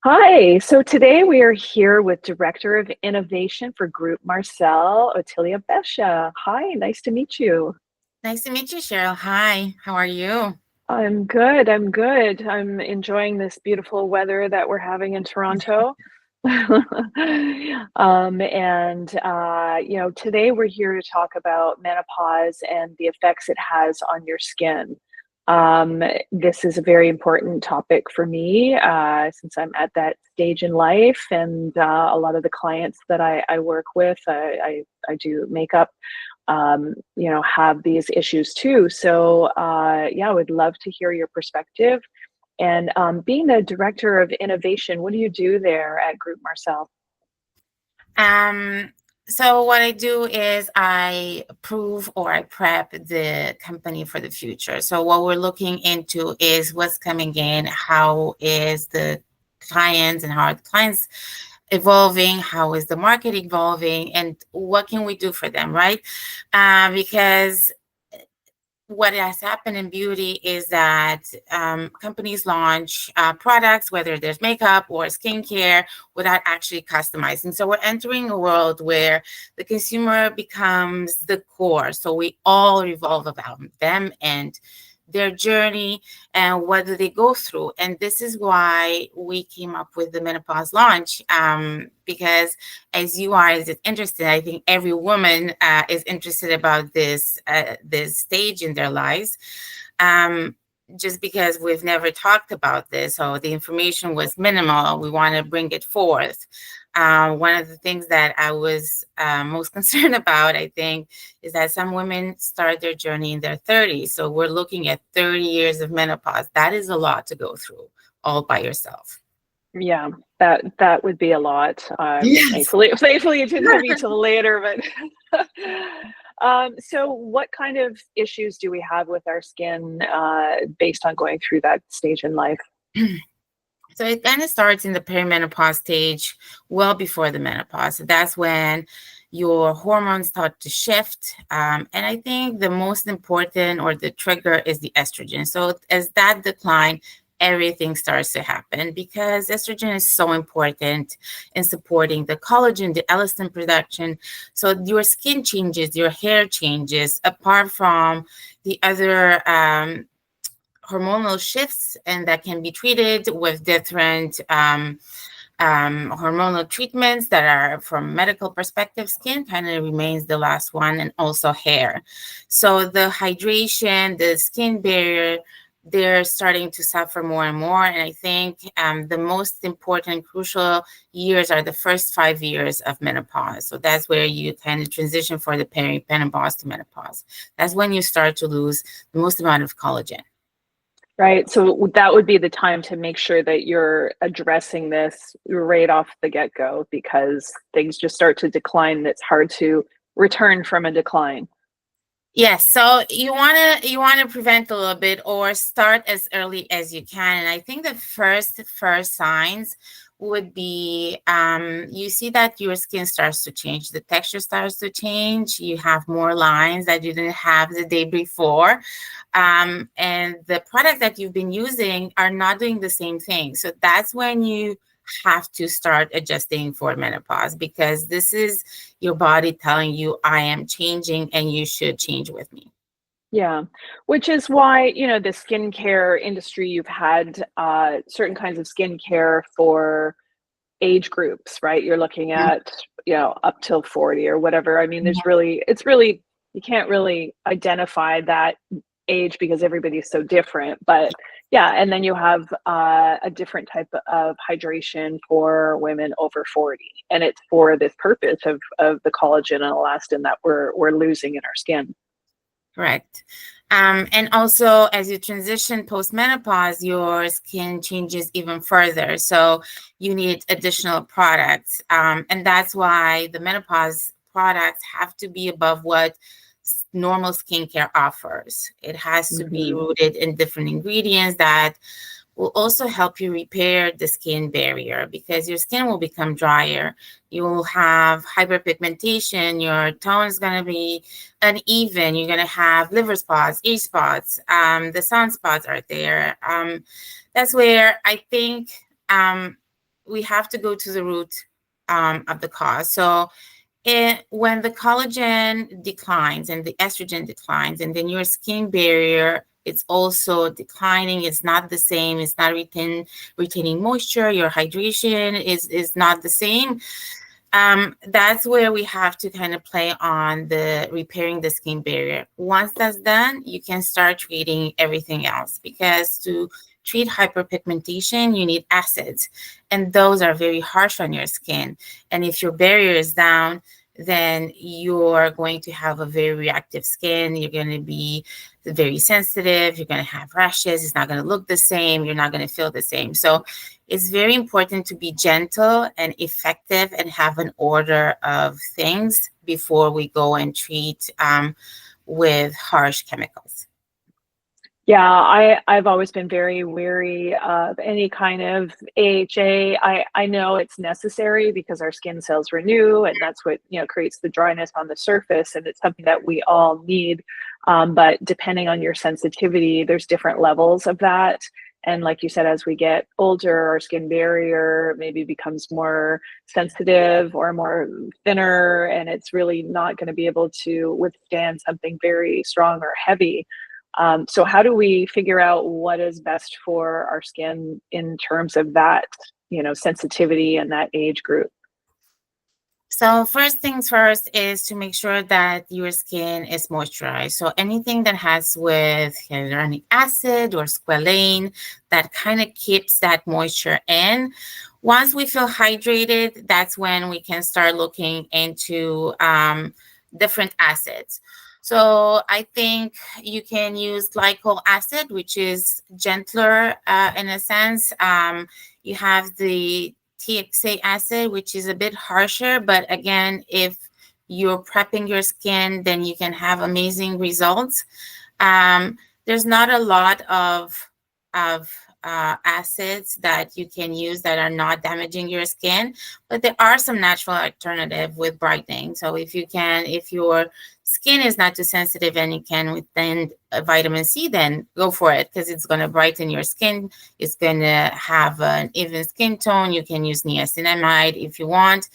Hi, so today we are here with Director of Innovation for Group Marcelle, Otilia Beschea. Hi, nice to meet you. Nice to meet you, Cheryl. Hi, how are you? I'm good, I'm good. I'm enjoying this beautiful weather that we're having in Toronto. Today we're here to talk about menopause and the effects it has on your skin. Um, this is a very important topic for me since I'm at that stage in life, and a lot of the clients that I work with, I do makeup, have these issues too. So, yeah, I would love to hear your perspective. And being the director of innovation, what do you do there at Group Marcel? Um, so what I do is I approve or I prep the company for the future. So what we're looking into is what's coming in, how is the clients and how are the clients evolving, how is the market evolving, and what can we do for them, right? Because what has happened in beauty is that companies launch products, whether there's makeup or skincare, without actually customizing. So we're entering a world where the consumer becomes the core. So we all revolve about them and their journey and what do they go through. And this is why we came up with the menopause launch, because as you are as interested, I think every woman is interested about this stage in their lives. Um, just because we've never talked about this, so the information was minimal, we want to bring it forth. One of the things that I was most concerned about, I think, is that some women start their journey in their 30s. So we're looking at 30 years of menopause. That is a lot to go through all by yourself. Yeah, that would be a lot. Yes. Thankfully, it didn't hit me till later. But so, what kind of issues do we have with our skin based on going through that stage in life? So it kind of starts in the perimenopause stage, well before the menopause. So that's when your hormones start to shift. And I think the most important or the trigger is the estrogen. So as that decline, everything starts to happen because estrogen is so important in supporting the collagen, the elastin production. So your skin changes, your hair changes, apart from the other hormonal shifts, and that can be treated with different hormonal treatments that are from medical perspective. Skin kind of remains the last one, and also hair. So the hydration, the skin barrier, they're starting to suffer more and more. And I think the most important, crucial years are the first 5 years of menopause. So that's where you kind of transition for the perimenopause to menopause. That's when you start to lose the most amount of collagen. Right. So that would be the time to make sure that you're addressing this right off the get go because things just start to decline. It's hard to return from a decline. Yes, so you wanna prevent a little bit or start as early as you can. And I think the first signs would be you see that your skin starts to change, the texture starts to change, you have more lines that you didn't have the day before. And the products that you've been using are not doing the same thing. So that's when you have to start adjusting for menopause because this is your body telling you, I am changing and you should change with me. Yeah, which is why, the skincare industry, you've had certain kinds of skincare for age groups, right? You're looking at, up till 40 or whatever. I mean, you can't really identify that age because everybody's so different. But yeah, and then you have a different type of hydration for women over 40. And it's for this purpose of the collagen and elastin that we're losing in our skin. Correct. And also, as you transition post-menopause, your skin changes even further. So you need additional products. And that's why the menopause products have to be above what normal skincare offers. It has to be Hmm. rooted in different ingredients that will also help you repair the skin barrier because your skin will become drier. You will have hyperpigmentation. Your tone is going to be uneven. You're going to have liver spots, age spots. The sunspots are there. That's where I think we have to go to the root of the cause. So when the collagen declines and the estrogen declines, and then your skin barrier, it's also declining. It's not the same. It's not retaining moisture. Your hydration is not the same. That's where we have to kind of play on the repairing the skin barrier. Once that's done, you can start treating everything else, because to treat hyperpigmentation, you need acids, and those are very harsh on your skin. And if your barrier is down, then you're going to have a very reactive skin. You're going to be very sensitive. You're going to have rashes. It's not going to look the same. You're not going to feel the same. So it's very important to be gentle and effective and have an order of things before we go and treat with harsh chemicals. Yeah, I've always been very wary of any kind of AHA. I know it's necessary because our skin cells renew, and that's what, creates the dryness on the surface, and it's something that we all need. But depending on your sensitivity, there's different levels of that. And like you said, as we get older, our skin barrier maybe becomes more sensitive or more thinner, and it's really not going to be able to withstand something very strong or heavy. So how do we figure out what is best for our skin in terms of that, sensitivity and that age group? So first things first is to make sure that your skin is moisturized. So anything that has with hyaluronic acid or squalane, that kind of keeps that moisture in. Once we feel hydrated, that's when we can start looking into different acids. So I think you can use glycolic acid, which is gentler in a sense. You have the TXA acid, which is a bit harsher, but again, if you're prepping your skin, then you can have amazing results. There's not a lot of acids that you can use that are not damaging your skin, but there are some natural alternative with brightening. So if your skin is not too sensitive and you can withstand vitamin C, then go for it, because it's going to brighten your skin. It's going to have an even skin tone. You can use niacinamide if you want.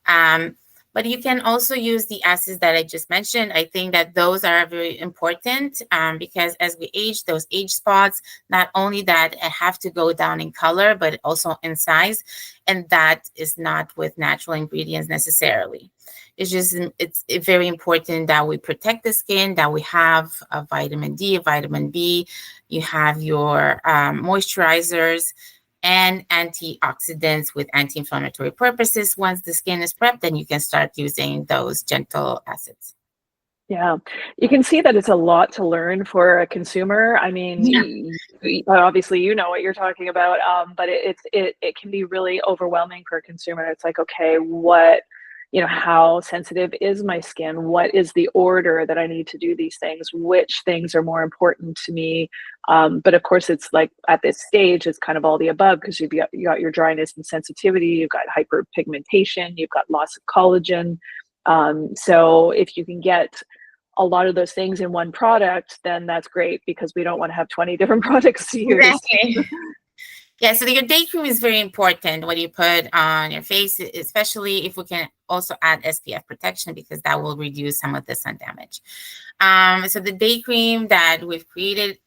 But you can also use the acids that I just mentioned. I think that those are very important because as we age, those age spots, not only that have to go down in color, but also in size. And that is not with natural ingredients necessarily. It's very important that we protect the skin, that we have a vitamin D, a vitamin B. You have your moisturizers and antioxidants with anti-inflammatory purposes. Once the skin is prepped, then you can start using those gentle acids. Yeah, you can see that it's a lot to learn for a consumer. I mean, obviously you know what you're talking about, but it can be really overwhelming for a consumer. It's like, okay, how sensitive is my skin? What is the order that I need to do these things? Which things are more important to me? But of course, it's like at this stage, it's kind of all the above, because you got your dryness and sensitivity, you've got hyperpigmentation, you've got loss of collagen. So if you can get a lot of those things in one product, then that's great, because we don't want to have 20 different products to use. Exactly. Yeah, so your day cream is very important, what you put on your face, especially if we can also add SPF protection, because that will reduce some of the sun damage. So the day cream that we've created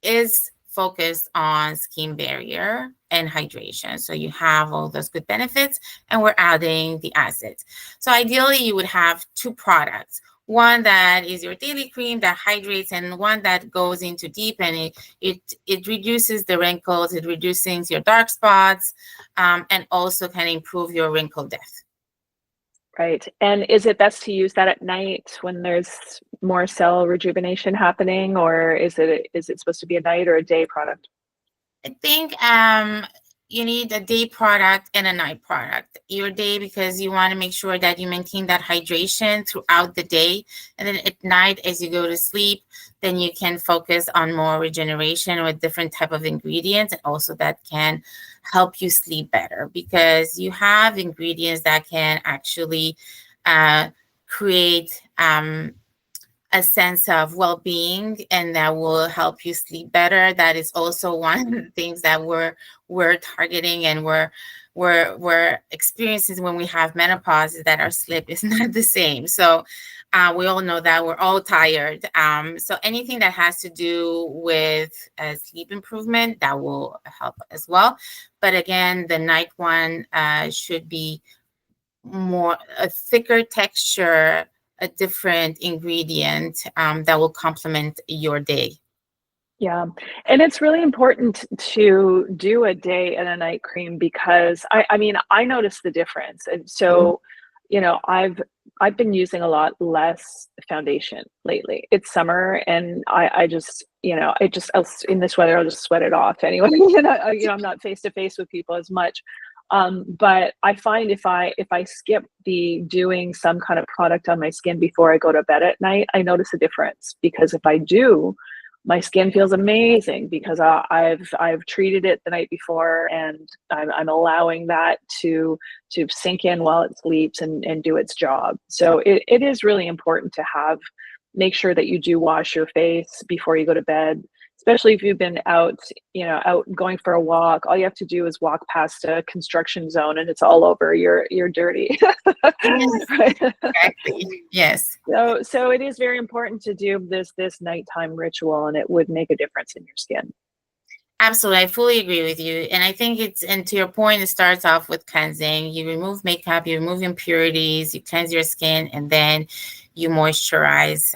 is focused on skin barrier and hydration. So you have all those good benefits, and we're adding the acids. So ideally, you would have two products. One that is your daily cream that hydrates, and one that goes into deep, and it reduces the wrinkles, it reduces your dark spots, and also can improve your wrinkle depth. Right. And is it best to use that at night when there's more cell rejuvenation happening, or is it supposed to be a night or a day product? I think you need a day product and a night product. Your day, because you want to make sure that you maintain that hydration throughout the day. And then at night, as you go to sleep, then you can focus on more regeneration with different type of ingredients. And also that can help you sleep better, because you have ingredients that can actually create a sense of well-being, and that will help you sleep better. That is also one of the things that we're targeting, and we're experiencing when we have menopause, is that our sleep is not the same. So we all know that we're all tired. So anything that has to do with sleep improvement, that will help as well. But again, the night one should be more a thicker texture, a different ingredient that will complement your day. Yeah. And it's really important to do a day and a night cream because I mean, I notice the difference. And so, you know, I've been using a lot less foundation lately. It's summer and I just, you know, in this weather, I'll just sweat it off anyway. I'm not face to face with people as much. But I find if I skip the doing some kind of product on my skin before I go to bed at night, I notice a difference because if I do, my skin feels amazing because I've treated it the night before and I'm allowing that to sink in while it sleeps and do its job. So it is really important to make sure that you do wash your face before you go to bed, especially if you've been out going for a walk. All you have to do is walk past a construction zone and it's all over. You're dirty. Yes, Right? exactly. Yes. So it is very important to do this nighttime ritual, and it would make a difference in your skin. Absolutely. I fully agree with you. And I think and to your point, it starts off with cleansing. You remove makeup, you remove impurities, you cleanse your skin, and then you moisturize.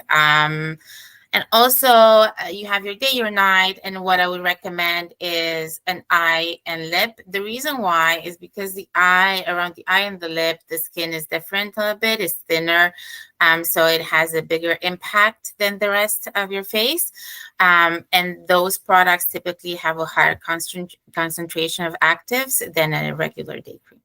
And also, you have your day, your night, and what I would recommend is an eye and lip. The reason why is because around the eye and the lip, the skin is different a little bit, it's thinner, so it has a bigger impact than the rest of your face. And those products typically have a higher concentration of actives than a regular day cream.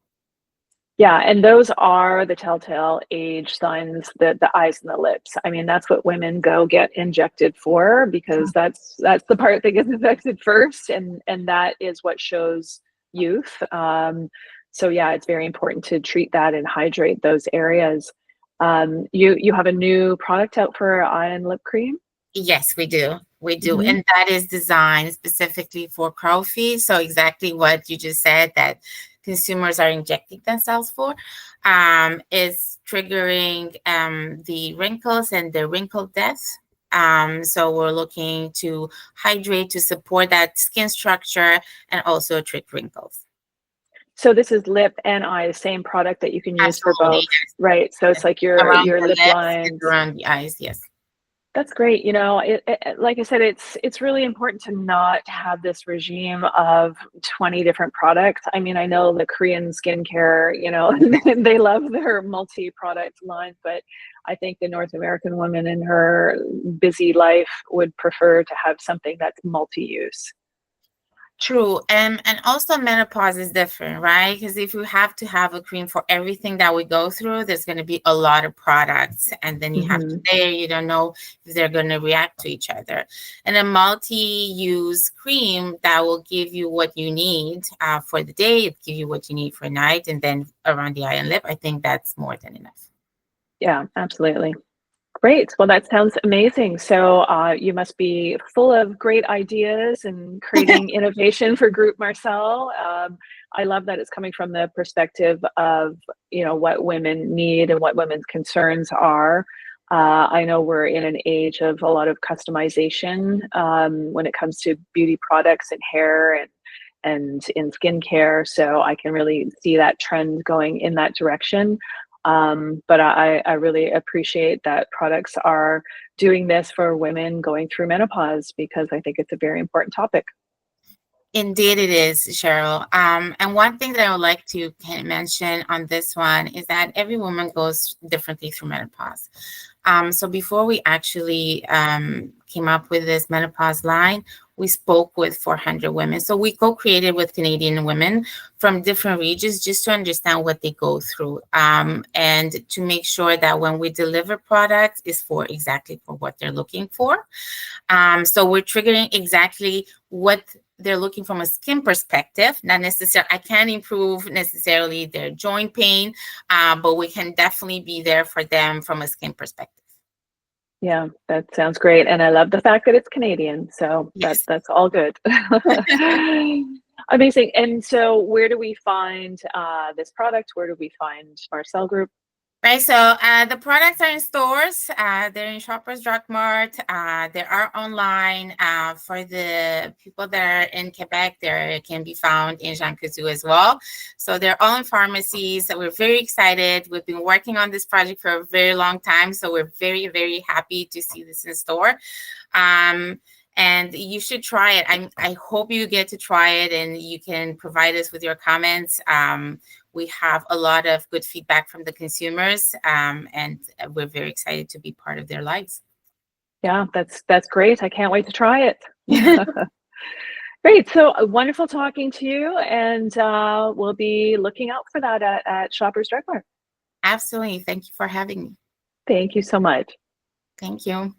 Yeah, and those are the telltale age signs, the eyes and the lips. I mean, that's what women go get injected for because that's the part that gets affected first, and that is what shows youth. So yeah, it's very important to treat that and hydrate those areas. You have a new product out for eye and lip cream? Yes, we do. We do. Mm-hmm. And that is designed specifically for curl feet. So exactly what you just said, that consumers are injecting themselves for, is triggering the wrinkles and the wrinkle death. So we're looking to hydrate to support that skin structure and also trick wrinkles. So this is lip and eye, the same product that you can use for Absolutely, both, yes. right? So it's like your Around the lip lips and lines. around the eyes, yes. That's great. You know, like I said, it's really important to not have this regime of 20 different products. I mean, I know the Korean skincare, you know, they love their multi-product line, but I think the North American woman in her busy life would prefer to have something that's multi-use. True. And also menopause is different, right? Because if you have to have a cream for everything that we go through, there's going to be a lot of products. And then you have to layer, you don't know if they're going to react to each other. And a multi-use cream that will give you what you need for the day, it give you what you need for night, and then around the eye and lip, I think that's more than enough. Yeah, absolutely. Great. Well, that sounds amazing. So you must be full of great ideas and creating innovation for Group Marcelle. I love that it's coming from the perspective of, you know, what women need and what women's concerns are. I know we're in an age of a lot of customization when it comes to beauty products and hair and in skincare. So I can really see that trend going in that direction. But I really appreciate that products are doing this for women going through menopause because I think it's a very important topic. Indeed, it is, Cheryl. And one thing that I would like to mention on this one is that every woman goes differently through menopause. So before we actually came up with this menopause line, we spoke with 400 women. So we co-created with Canadian women from different regions just to understand what they go through and to make sure that when we deliver products is for exactly for what they're looking for. So we're triggering exactly what they're looking from a skin perspective. Not necessarily, I can't improve necessarily their joint pain, but we can definitely be there for them from a skin perspective. Yeah, that sounds great, and I love the fact that it's Canadian, so Yes. that's all good. Amazing, and so where do we find, this product? Where do we find Marcelle Group? Right, so the products are in stores. They're in Shoppers Drug Mart. They are online. For the people that are in Quebec, they can be found in Jean Coutu as well. So they're all in pharmacies. So we're very excited. We've been working on this project for a very long time. So we're very, very happy to see this in store. And you should try it. I hope you get to try it and you can provide us with your comments. We have a lot of good feedback from the consumers, and we're very excited to be part of their lives. Yeah, that's great. I can't wait to try it. Great. So wonderful talking to you, and we'll be looking out for that at Shoppers Drug Mart. Absolutely. Thank you for having me. Thank you so much. Thank you.